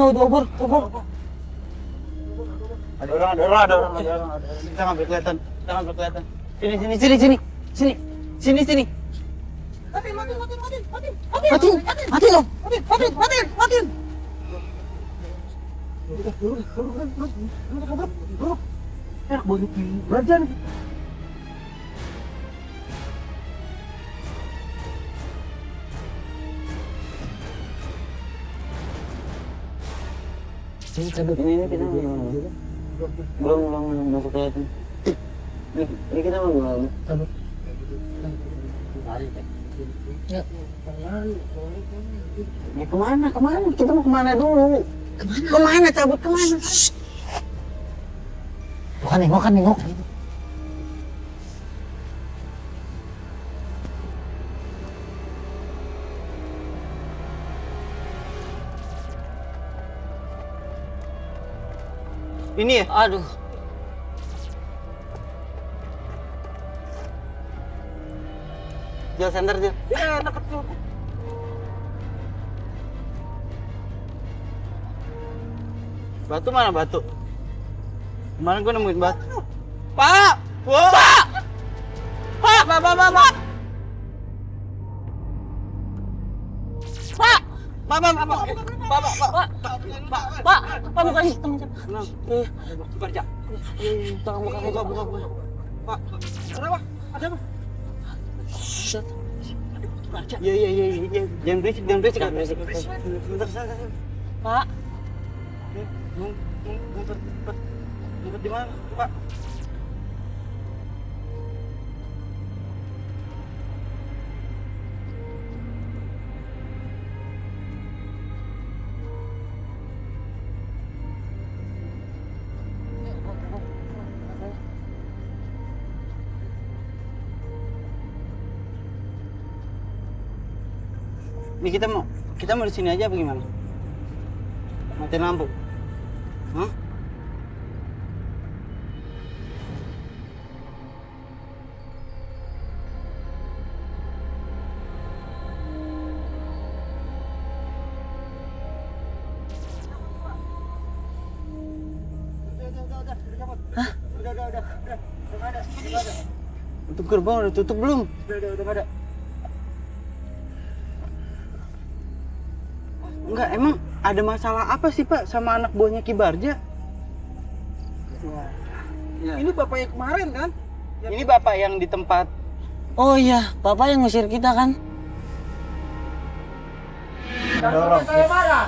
Obor. Ada orang. Jangan berkelihatan. Sini. Mati lo. Ini kita belum masuk ke itu. Ini kita mau kemana? Kita mau kemana dulu? Kemana? Cabut kemana? Bukan nengok. Ini ya? Aduh. Jel senter Jel. Ya, deket tuh. Batu mana batu? Kemarin gua nemuin batu. Pak! Wow. Pak! Pak, bukan teman saya. Kerja. Buka. Pak, ada apa? Iya. Jangan berisik. Sebentar, sana. Pak, Ngumpet di mana, Pak? Ini kita mau di sini aja apa gimana? Matiin lampu. Hah? Udah. Tutup gerbang udah tutup belum? Udah ada. Enggak, emang ada masalah apa sih Pak sama anak buahnya Ki Barja? Ya. Ini bapak yang kemarin kan? Ini bapak yang di tempat. oh iya, Bapak yang ngusir kita kan? Dorong.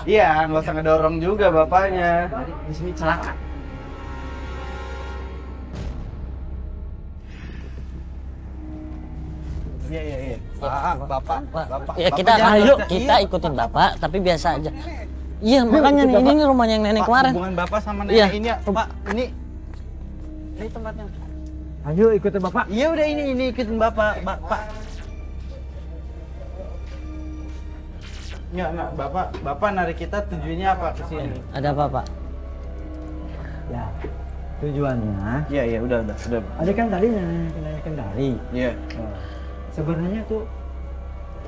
Iya, nggak usah ngedorong juga bapaknya. Di sini celaka. Iya. Bapak. Ya kita ikutin Bapak, tapi biasa aja. Iya, makanya nih, ini rumahnya yang nenek Pak, kemarin. hubungan bapak sama nenek Iya. ini ya, Pak. Ini tempatnya. Ayo ikutin bapak. Iya udah ini ikutin bapak. Pak. Enggak, bapak narik kita tujuannya apa ke sini? Ada apa, Pak? Ya, tujuannya. Iya, udah. Ada kan tadi nanya kendali. Iya. Nah, sebenarnya tuh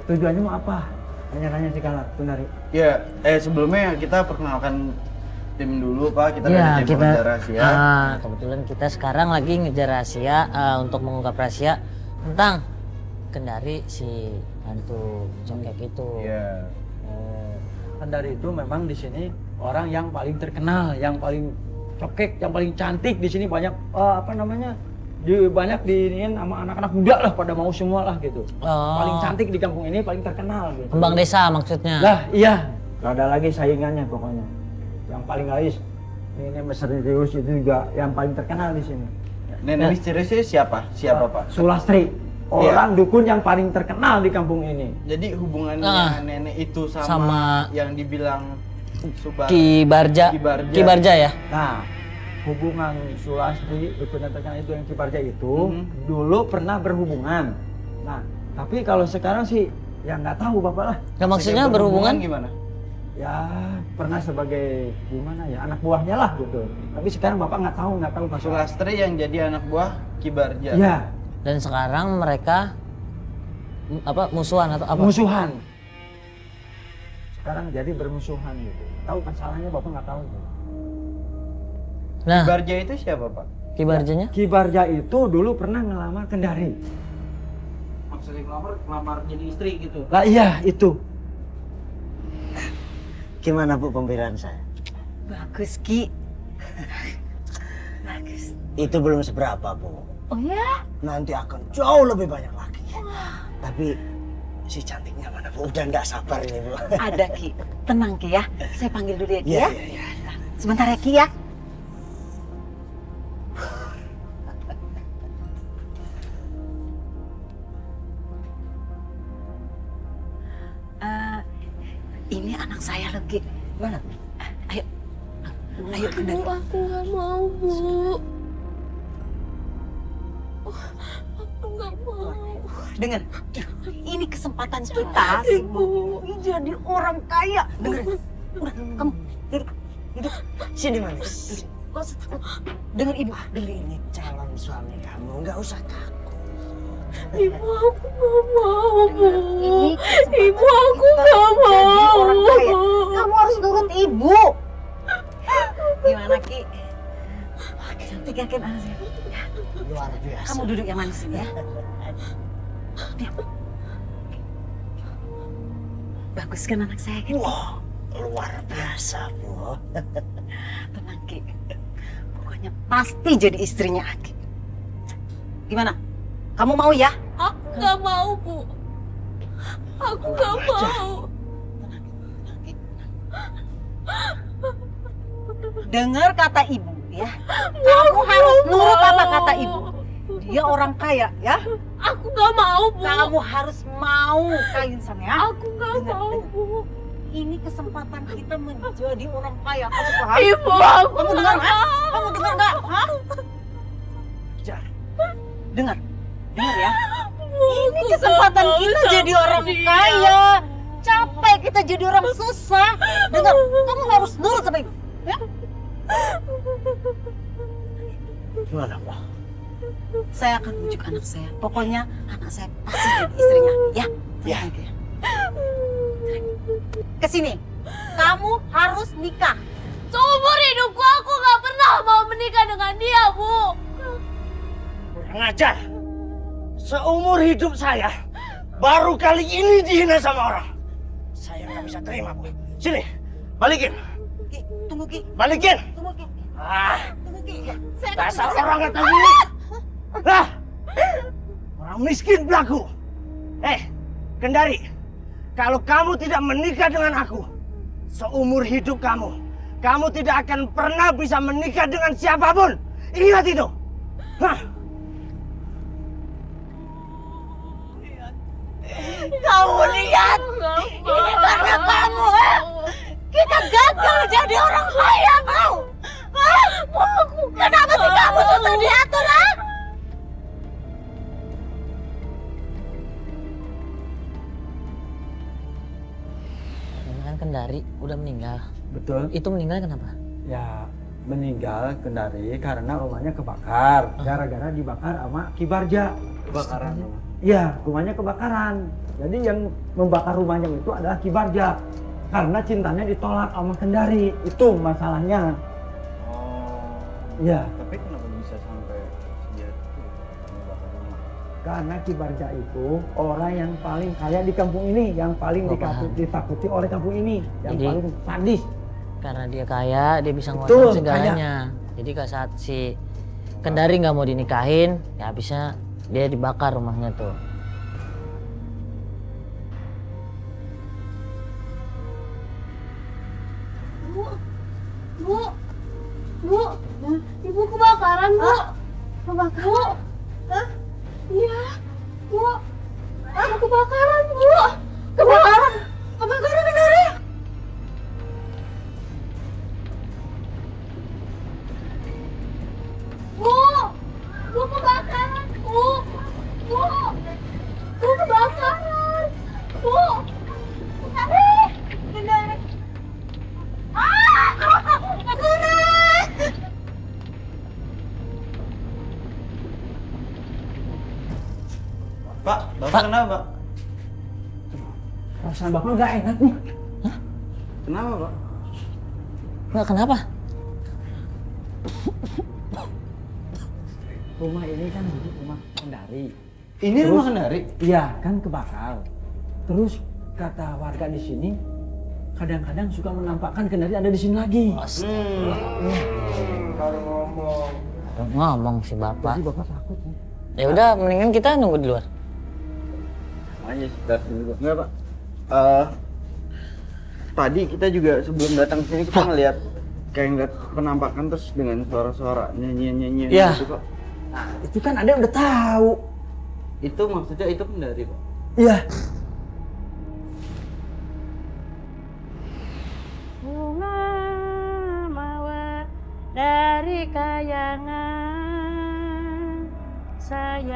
tujuannya mau apa? Nanya si Kalak tuh nari. Ya, sebelumnya kita perkenalkan tim dulu Pak, kita Iya, dari tim pengejar rahasia. Kebetulan kita sekarang lagi ngejar rahasia untuk mengungkap rahasia tentang Kendari si hantu congkak itu. Iya. Kendari itu memang di sini orang yang paling terkenal, yang paling cokek, yang paling cantik di sini banyak banyak diinin sama anak-anak muda lah pada mau semua lah gitu. Paling cantik di kampung ini, paling terkenal gitu. Kembang desa maksudnya. Lah iya, gak ada lagi saingannya pokoknya. Yang paling laris, ini misterius itu juga yang paling terkenal di sini. Nenek misteriusnya siapa Pak? Sulastri, orang dukun yang paling terkenal di kampung ini. Jadi hubungannya nenek itu sama yang dibilang Ki Barja ya? Nah, hubungan Sulastri, dukun yang terkenal itu yang Ki Barja itu dulu pernah berhubungan. Nah, tapi kalau sekarang sih ya nggak tahu Bapak lah. Nggak maksudnya berhubungan gimana? Ya pernah sebagai gimana ya, anak buahnya lah gitu. Tapi sekarang Bapak nggak tahu Pak. Sulastri yang jadi anak buah Ki Barja. Iya. Dan sekarang mereka musuhan atau apa? Musuhan. sekarang jadi bermusuhan gitu. Tahu masalahnya Bapak nggak tahu itu. Nah, Barja itu siapa, Pak? Ki Barjanya? Ki Barja itu dulu pernah ngelamar Kendari. Maksudnya ngelamar jadi istri gitu. Lah iya itu. Gimana Bu pembelaan saya? Bagus, Ki. Bagus. Itu belum seberapa Bu. Oh ya? Nanti akan jauh lebih banyak lagi. Tapi si cantiknya mana Bu? Udah nggak sabar ini Bu. Ada, Ki. Tenang, Ki ya. Saya panggil dulu ya, Ki Iya, ya. iya, iya. Sebentar ya, Ki ya. Ini anak saya lagi. Mana? Ayo. Ayo, Kendari. Aku nggak mau, Bu. Aku nggak mau. Dengar. Ini kesempatan kita, Ibu. Jadi orang kaya. Dengar. Udah, kamu duduk. Duduk. Sini manis. Kau dengar Ibu. Dengar ini calon suami kamu, nggak usah takut. Ibu, aku nggak mau, Bu. Ini Ibu, aku nggak mau. jadi orang kaya. Kamu harus nurut Ibu. Gimana, Ki? Cantik yakin anak saya. Luar biasa. Kamu duduk yang manis ya. Diam. Bagus kan anak saya, Ki? Wah, luar biasa Bu. Tenang, Ki. Pokoknya pasti jadi istrinya Aki. Gimana? Kamu mau ya? Aku nggak mau, Bu. Aku nggak mau. Dengar kata ibu ya. Kamu harus nurut apa kata ibu. Dia orang kaya ya. Aku nggak mau, Bu. Kamu harus mau kawin sama ya. Aku nggak mau, Bu. Ini kesempatan kita menjadi orang kaya. Kamu paham? Ibu, aku Kamu dengar nggak nggak? mau. Kamu dengar nggak? Hah? Jar. Dengar. Dengar ya. Bu, Ini aku kesempatan nggak mau kita sama jadi orang dia. kaya. Capek kita jadi orang susah. Dengar, kamu harus nurut sama ibu. Ya? Gimana Bu? Saya akan bujuk anak saya. Pokoknya anak saya pasti jadi istrinya. Ya? Ya. Tenang, ya. Kesini. Kamu harus nikah. Seumur hidupku aku nggak pernah mau menikah dengan dia, Bu. Kurang ajar. Seumur hidup saya baru kali ini dihina sama orang. Saya nggak bisa terima Bu. Sini, balikin, Ki, tunggu Ki. balikin. Tunggu Ki. Ah, Tunggu Ki. dasar orang nggak tahu diri. Lah, orang miskin belagu. Kendari, kalau kamu tidak menikah dengan aku, seumur hidup kamu tidak akan pernah bisa menikah dengan siapapun. Ingat itu. Hah. Kamu lihat. Ini karena kamu, kita gagal jadi orang kaya, mau? Kenapa sih kamu susah diatur, ha? Ini kan Kendari udah meninggal. Betul. Itu meninggal kenapa? Ya meninggal Kendari karena rumahnya kebakar. Gara-gara dibakar sama Ki Barja. Kebakaran. Iya, rumahnya kebakaran. Jadi yang membakar rumahnya itu adalah Ki Barja. Karena cintanya ditolak sama Kendari. Itu masalahnya. Oh. Iya, Tapi kenapa bisa sampai segitu membakar rumah? karena Ki Barja itu orang yang paling kaya di kampung ini, yang paling Oh, paham. ditakuti oleh kampung ini, yang Jadi- paling sadis. Karena dia kaya, dia bisa Betul, nguasain segalanya. Jadi kalau saat si Kendari nggak mau dinikahin, ya habisnya dia dibakar rumahnya tuh. Bu, Bu, Ibu kebakaran, Bu. Kebakaran? Hah? Iya, Bu. Aku kebakaran, Bu. Kebakaran? Kebakaran Kendari? Bu, Bu kebakaran, Bu. Bu, Bu kebakaran. Bu, Kendari, Kendari. Pak, Bapak kenapa? Perasaan Bapak nggak enak nih. Kenapa, Pak? Nggak kenapa? Rumah ini kan dulu rumah Kendari. Ini rumah Kendari? Iya, kan kebakar. Terus kata warga di sini kadang-kadang suka menampakkan Kendari ada di sini lagi. Ngomong si bapak. Jadi bapak takut nih. Ya udah, mendingan kita nunggu di luar. Makanya dari dulu. Enggak, Pak. Tadi kita juga sebelum datang ke sini kita ngeliat kayak ngeliat penampakan terus dengan suara-suara nyanyian Iya. gitu, Pak. Nah, itu kan ada yang udah tahu. Itu maksudnya itu Kendari, Pak. Iya. Bunga mawar dari kayangan sayang,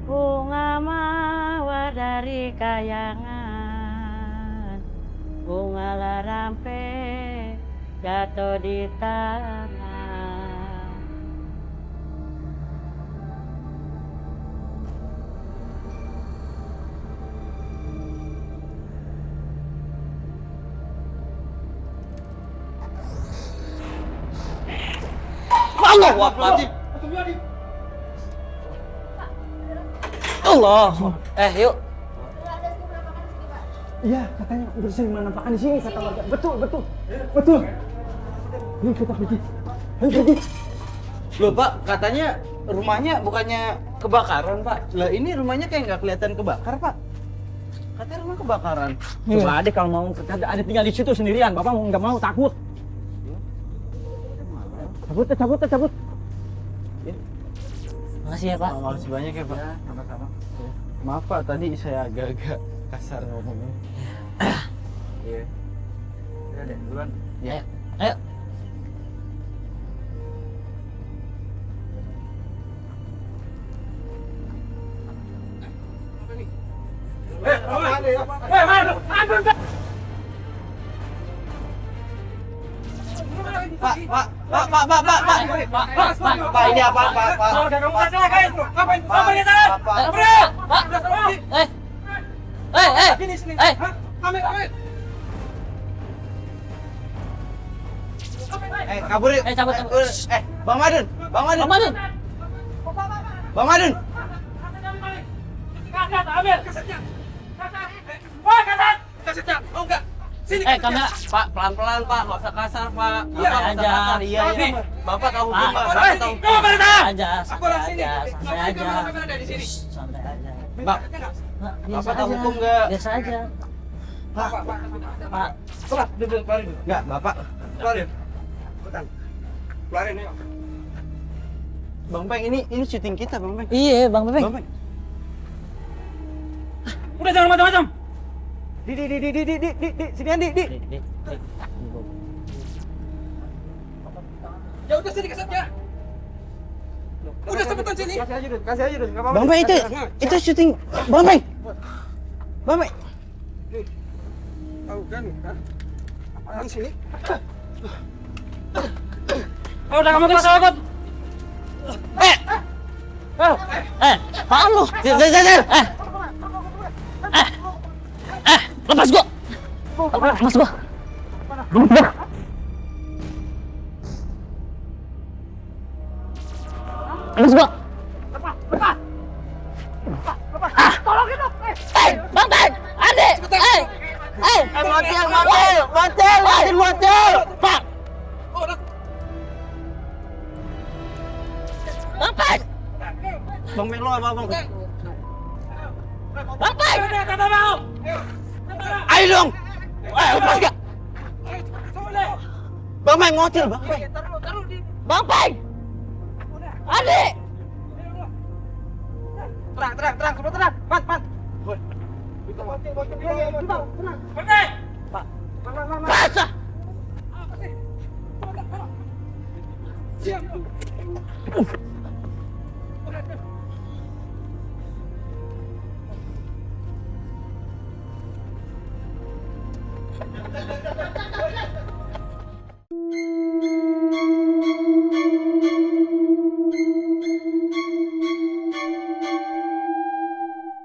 bunga mawar dari kayangan, bunga larampe jatuh di tangan. Allah. Yuk. Iya, katanya udah sering menampakkan di sini kata warga. Betul, betul. Betul. Yuk kita pergi. Ayo pergi. Loh, Pak, katanya rumahnya bukannya kebakaran, Pak. Lah ini rumahnya kayak nggak kelihatan kebakar, Pak. Katanya rumah kebakaran. Coba adek kalau mau ada tinggal di situ sendirian, bapak mau nggak mau takut. Cabut. Makasih ya Pak. Makasih banyak ya, Pak. Sama-sama. Maaf, Pak, tadi saya agak-agak kasar ngomongnya. Iya. Ya deh, duluan. Ayo. Ayo. Pak, ini apa, Pak? Kabur yuk. Cabut. Bang Madun. Kamera. Pak, pelan-pelan, Pak. Nggak usah kasar, Pak. Iya Bapak nggak usah aja. kasar. Iya. Bapak tahu Pak, Bapak tahu. santai aja. Santai aja. Pak, Bapak tahu hukum nggak? Biasa aja. Pak. Nggak, Bapak. Bang Peng, ini syuting kita, Bang Peng. Iya, Bang Pepeng. Bang Peng. Udah jangan macam-macam. Di, sini Di. Ya udah sini kesetnya. Udah cepetan sini. Kasih aja, Dun. Nggak apa-apa. Bang Peng, itu syuting Bang Peng. Bang Peng. Tahu kan? Apaan sini? Oh, udah kamu kelas apa? Apaan lu? Lepas gua. Lepas gua. Lepas gua. Bang Peng, Ade. Motel. Pak. Bang Peng. Bang Peng, lo apa, Bang? Bang Peng. Kata mau. Ayo dong. Lepas gak? Bang Peng, motil, Bang Peng. Bang Peng. Ade. Terang, semua terang. Pat.